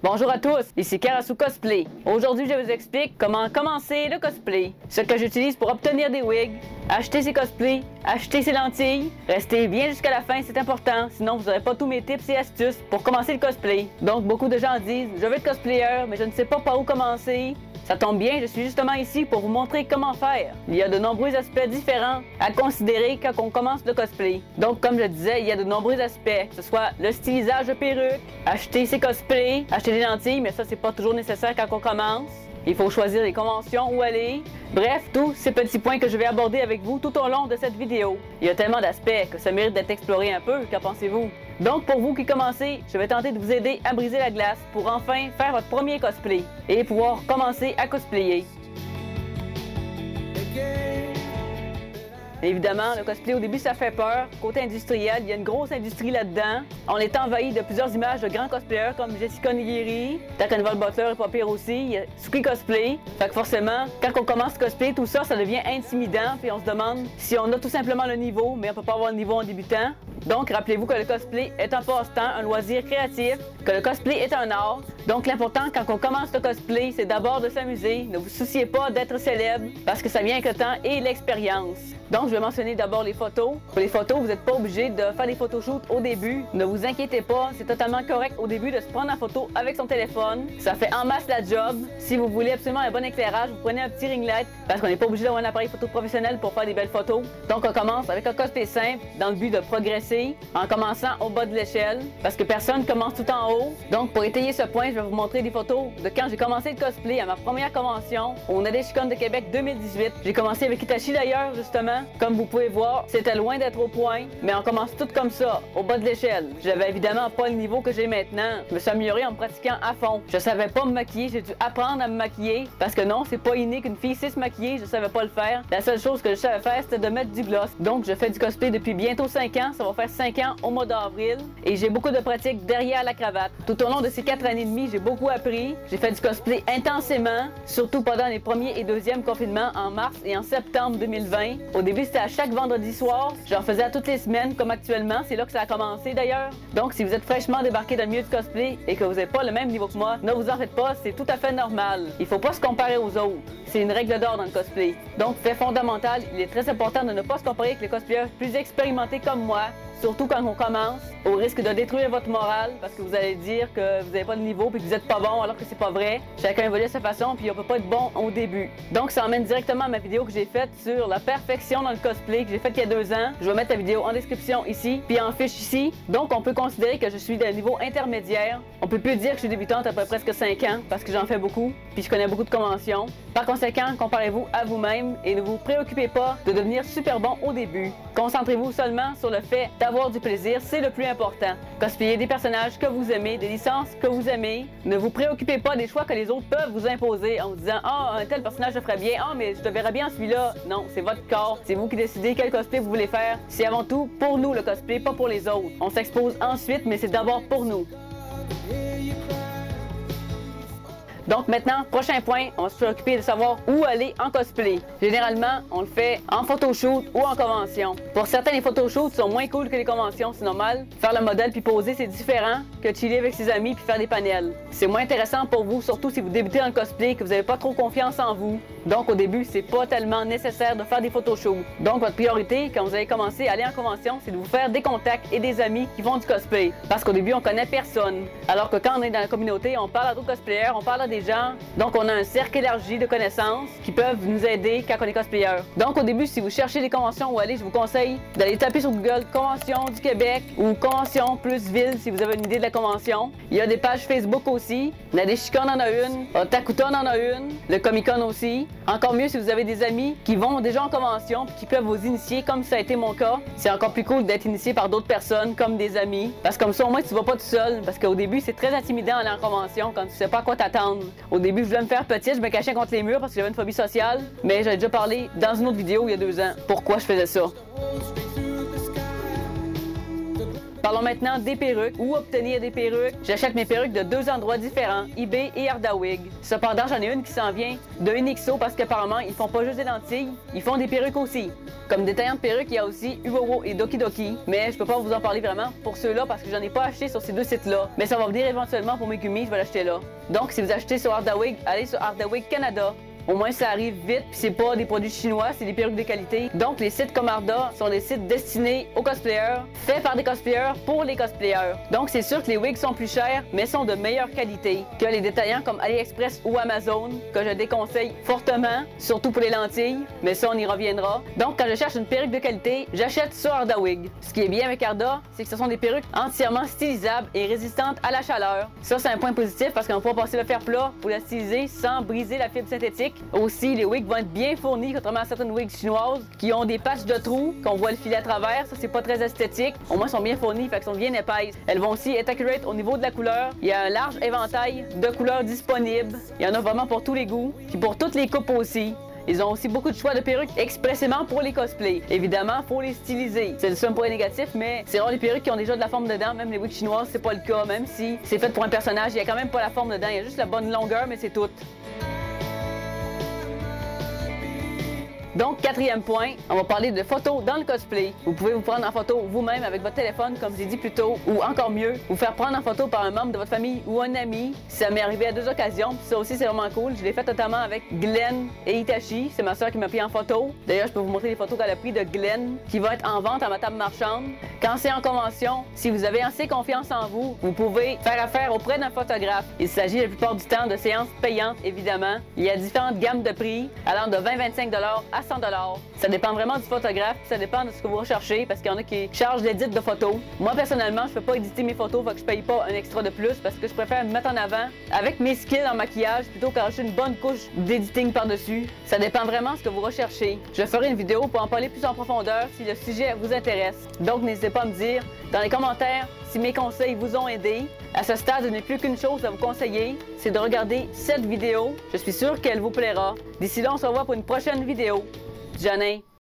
Bonjour à tous, ici Karasu Cosplay. Aujourd'hui, je vous explique comment commencer le cosplay, ce que j'utilise pour obtenir des wigs, acheter ses cosplays, acheter ses lentilles. Restez bien jusqu'à la fin, c'est important, sinon vous n'aurez pas tous mes tips et astuces pour commencer le cosplay. Donc, beaucoup de gens disent « Je veux être cosplayer, mais je ne sais pas par où commencer ». Ça tombe bien, je suis justement ici pour vous montrer comment faire. Il y a de nombreux aspects différents à considérer quand on commence le cosplay. Donc, comme je disais, il y a de nombreux aspects, que ce soit le stylisage de perruque, acheter ses cosplays, acheter des lentilles, mais ça, c'est pas toujours nécessaire quand on commence. Il faut choisir les conventions où aller. Bref, tous ces petits points que je vais aborder avec vous tout au long de cette vidéo. Il y a tellement d'aspects que ça mérite d'être exploré un peu, qu'en pensez-vous? Donc pour vous qui commencez, je vais tenter de vous aider à briser la glace pour enfin faire votre premier cosplay et pouvoir commencer à cosplayer. Évidemment, le cosplay au début ça fait peur. Côté industriel, il y a une grosse industrie là-dedans. On est envahi de plusieurs images de grands cosplayers comme Jessica Nigiri, Takanival Butler est pas pire aussi, il y a Suki Cosplay. Fait que forcément, quand on commence à cosplayer, tout ça, ça devient intimidant puis on se demande si on a tout simplement le niveau, mais on peut pas avoir le niveau en débutant. Donc, rappelez-vous que le cosplay est un passe-temps, un loisir créatif, que le cosplay est un art. Donc, l'important quand on commence le cosplay, c'est d'abord de s'amuser. Ne vous souciez pas d'être célèbre parce que ça vient avec le temps et l'expérience. Donc, je vais mentionner d'abord les photos. Pour les photos, vous n'êtes pas obligé de faire des photoshoots au début. Ne vous inquiétez pas, c'est totalement correct au début de se prendre en photo avec son téléphone. Ça fait en masse la job. Si vous voulez absolument un bon éclairage, vous prenez un petit ring light parce qu'on n'est pas obligé d'avoir un appareil photo professionnel pour faire des belles photos. Donc, on commence avec un cosplay simple dans le but de progresser en commençant au bas de l'échelle parce que personne commence tout en haut. Donc, pour étayer ce point, je vais vous montrer des photos de quand j'ai commencé le cosplay à ma première convention au Nadeshikon de Québec 2018. J'ai commencé avec Hitachi d'ailleurs, justement. Comme vous pouvez voir, c'était loin d'être au point, mais on commence tout comme ça, au bas de l'échelle. J'avais évidemment pas le niveau que j'ai maintenant. Je me suis amélioré en me pratiquant à fond. Je savais pas me maquiller, j'ai dû apprendre à me maquiller parce que non, c'est pas inné qu'une fille sait se maquiller, je savais pas le faire. La seule chose que je savais faire, c'était de mettre du gloss. Donc, je fais du cosplay depuis bientôt 5 ans, ça va faire 5 ans au mois d'avril et j'ai beaucoup de pratique derrière la cravate. Tout au long de ces 4 années et demie, j'ai beaucoup appris. J'ai fait du cosplay intensément, surtout pendant les premiers et deuxièmes confinements en mars et en septembre 2020. Au début, c'était à chaque vendredi soir. J'en faisais à toutes les semaines comme actuellement. C'est là que ça a commencé d'ailleurs. Donc, si vous êtes fraîchement débarqué dans le milieu du cosplay et que vous n'avez pas le même niveau que moi, ne vous en faites pas, c'est tout à fait normal. Il faut pas se comparer aux autres. C'est une règle d'or dans le cosplay. Donc, fait fondamental, il est très important de ne pas se comparer avec les cosplayers plus expérimentés comme moi. Surtout quand on commence, au risque de détruire votre morale parce que vous allez dire que vous n'avez pas de niveau et que vous n'êtes pas bon alors que c'est pas vrai. Chacun évolue de sa façon puis on peut pas être bon au début. Donc ça emmène directement à ma vidéo que j'ai faite sur la perfection dans le cosplay que j'ai faite il y a 2 ans. Je vais mettre la vidéo en description ici puis en fiche ici. Donc on peut considérer que je suis d'un niveau intermédiaire. On peut plus dire que je suis débutante après presque 5 ans parce que j'en fais beaucoup puis je connais beaucoup de conventions. Par conséquent, comparez-vous à vous-même et ne vous préoccupez pas de devenir super bon au début. Concentrez-vous seulement sur le fait d'avoir du plaisir, c'est le plus important. Cosplayez des personnages que vous aimez, des licences que vous aimez. Ne vous préoccupez pas des choix que les autres peuvent vous imposer en vous disant « Ah, un tel personnage je ferait bien. Ah, mais je te verrais bien celui-là. » Non, c'est votre corps. C'est vous qui décidez quel cosplay vous voulez faire. C'est avant tout pour nous le cosplay, pas pour les autres. On s'expose ensuite, mais c'est d'abord pour nous. Donc maintenant, prochain point, on va se préoccuper de savoir où aller en cosplay. Généralement, on le fait en photoshoot ou en convention. Pour certains, les photoshoots sont moins cool que les conventions, c'est normal. Faire le modèle puis poser, c'est différent que chiller avec ses amis puis faire des panels. C'est moins intéressant pour vous, surtout si vous débutez dans le cosplay, que vous n'avez pas trop confiance en vous. Donc au début, c'est pas tellement nécessaire de faire des photoshoots. Donc votre priorité, quand vous allez commencer à aller en convention, c'est de vous faire des contacts et des amis qui font du cosplay. Parce qu'au début, on connaît personne. Alors que quand on est dans la communauté, on parle à d'autres cosplayers, on parle à des gens. Donc, on a un cercle élargi de connaissances qui peuvent nous aider quand on est cosplayer. Donc, au début, si vous cherchez des conventions où aller, je vous conseille d'aller taper sur Google Convention du Québec ou Convention plus ville si vous avez une idée de la convention. Il y a des pages Facebook aussi. Nadeshikon en a une, Otakuton en a une, le Comic-Con aussi. Encore mieux si vous avez des amis qui vont déjà en convention et qui peuvent vous initier comme ça a été mon cas. C'est encore plus cool d'être initié par d'autres personnes comme des amis. Parce que comme ça, au moins, tu vas pas tout seul. Parce qu'au début, c'est très intimidant d'aller en convention quand tu sais pas à quoi t'attendre. Au début, je voulais me faire petite, je me cachais contre les murs parce que j'avais une phobie sociale, mais j'avais déjà parlé dans une autre vidéo il y a 2 ans pourquoi je faisais ça. Parlons maintenant des perruques. Où obtenir des perruques? J'achète mes perruques de deux endroits différents, eBay et Ardawig. Cependant, j'en ai une qui s'en vient de Unixo parce qu'apparemment, ils font pas juste des lentilles, ils font des perruques aussi. Comme détaillant de perruques, il y a aussi Uwowo et Dokidoki, mais je peux pas vous en parler vraiment pour ceux-là parce que j'en ai pas acheté sur ces deux sites-là. Mais ça va venir éventuellement pour mes gummies, je vais l'acheter là. Donc, si vous achetez sur Ardawig, allez sur Ardawig Canada. Au moins, ça arrive vite, puis c'est pas des produits chinois, c'est des perruques de qualité. Donc, les sites comme Arda sont des sites destinés aux cosplayers, faits par des cosplayers pour les cosplayers. Donc, c'est sûr que les wigs sont plus chers, mais sont de meilleure qualité que les détaillants comme AliExpress ou Amazon, que je déconseille fortement, surtout pour les lentilles, mais ça, on y reviendra. Donc, quand je cherche une perruque de qualité, j'achète sur Ardawig. Ce qui est bien avec Arda, c'est que ce sont des perruques entièrement stylisables et résistantes à la chaleur. Ça, c'est un point positif parce qu'on peut passer le fer plat pour la styliser sans briser la fibre synthétique. Aussi, les wigs vont être bien fournis, contrairement à certaines wigs chinoises qui ont des patchs de trous, qu'on voit le filet à travers. Ça, c'est pas très esthétique. Au moins, elles sont bien fournies, fait qu'elles sont bien épaisses. Elles vont aussi être accurate au niveau de la couleur. Il y a un large éventail de couleurs disponibles. Il y en a vraiment pour tous les goûts, puis pour toutes les coupes aussi. Ils ont aussi beaucoup de choix de perruques expressément pour les cosplays. Évidemment, il faut les styliser. C'est le seul point négatif, mais c'est rare les perruques qui ont déjà de la forme dedans. Même les wigs chinoises, c'est pas le cas. Même si c'est fait pour un personnage, il y a quand même pas la forme dedans. Il y a juste la bonne longueur, mais c'est tout. Donc, quatrième point, on va parler de photos dans le cosplay. Vous pouvez vous prendre en photo vous-même avec votre téléphone, comme j'ai dit plus tôt, ou encore mieux, vous faire prendre en photo par un membre de votre famille ou un ami. Ça m'est arrivé à deux occasions, puis ça aussi c'est vraiment cool. Je l'ai fait notamment avec Glenn et Itachi, c'est ma soeur qui m'a pris en photo. D'ailleurs, je peux vous montrer les photos qu'elle a prises de Glenn, qui va être en vente à ma table marchande. Quand c'est en convention, si vous avez assez confiance en vous, vous pouvez faire affaire auprès d'un photographe. Il s'agit la plupart du temps de séances payantes, évidemment. Il y a différentes gammes de prix, allant de 20-25 à 100 $. Ça dépend vraiment du photographe, ça dépend de ce que vous recherchez, parce qu'il y en a qui chargent l'édit de photos. Moi, personnellement, je peux pas éditer mes photos, fait que je paye pas un extra de plus, parce que je préfère me mettre en avant avec mes skills en maquillage, plutôt qu'à rajouter une bonne couche d'editing par-dessus. Ça dépend vraiment de ce que vous recherchez. Je ferai une vidéo pour en parler plus en profondeur si le sujet vous intéresse. Donc, n'hésitez pas à me dire dans les commentaires si mes conseils vous ont aidé. À ce stade, je n'ai plus qu'une chose à vous conseiller, c'est de regarder cette vidéo. Je suis sûre qu'elle vous plaira. D'ici là, on se revoit pour une prochaine vidéo. Janin.